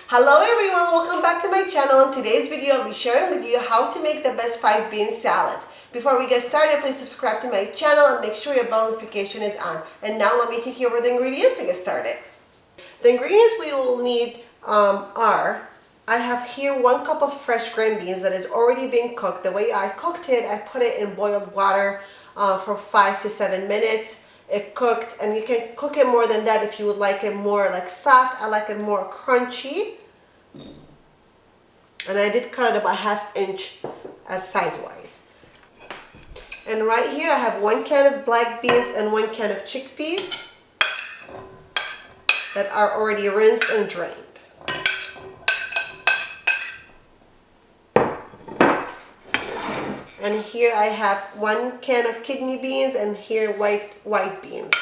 Hello everyone, welcome back to my channel. In today's video, I'll be sharing with you how to make the best 5-bean salad. Before we get started, please subscribe to my channel and make sure your bell notification is on. And now let me take you over the ingredients to get started. The ingredients we will need are, I have here 1 cup of fresh green beans that is already being cooked. The way I cooked it, I put it in boiled water for 5 to 7 minutes. It cooked, and you can cook it more than that if you would like it more like soft. I like it more crunchy. And I did cut it about 1/2 inch as size-wise. And right here I have 1 can of black beans and 1 can of chickpeas that are already rinsed and drained. And here I have 1 can of kidney beans and here white beans.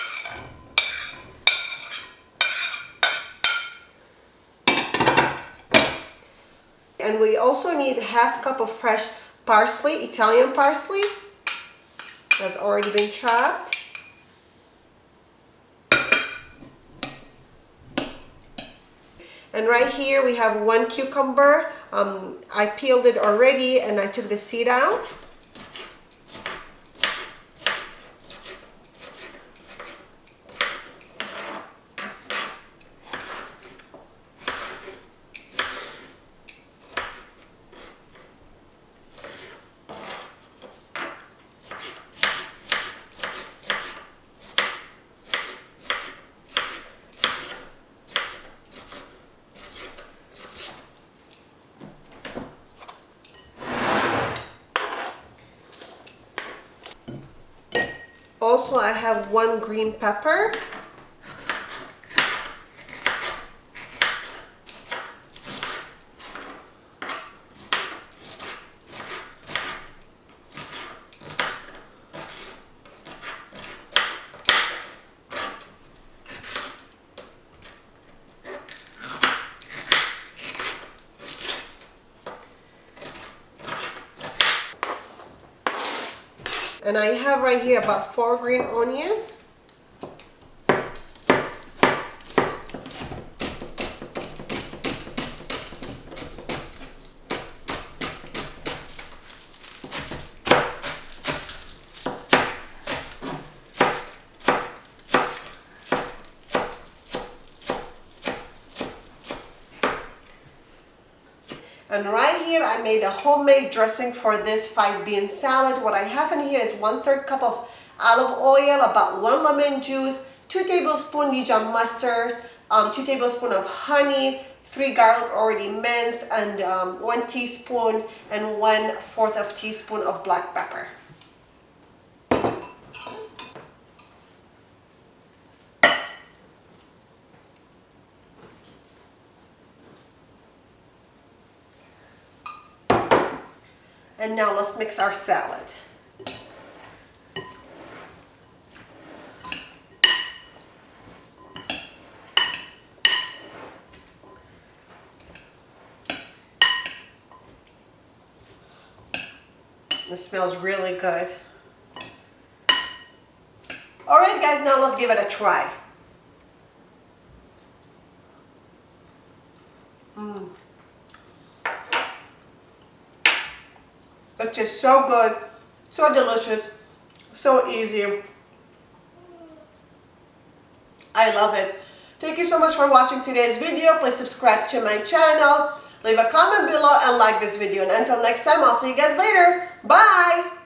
And we also need 1/2 cup of fresh parsley, Italian parsley, that's already been chopped. And right here we have 1 cucumber. I peeled it already and I took the seed out. Also, I have 1 green pepper. And I have right here about 4 green onions. And right here I made a homemade dressing for this 5-bean salad. What I have in here is 1/3 cup of olive oil, about 1 lemon juice, 2 tablespoons Dijon mustard, 2 tablespoons of honey, 3 garlic already minced, and 1 teaspoon and 1/4 of teaspoon of black pepper. And now let's mix our salad. It smells really good. Alright guys, now let's give it a try. It's just so good, so delicious, so easy. I love it. Thank you so much for watching today's video. Please subscribe to my channel, leave a comment below and like this video. And until next time, I'll see you guys later. Bye!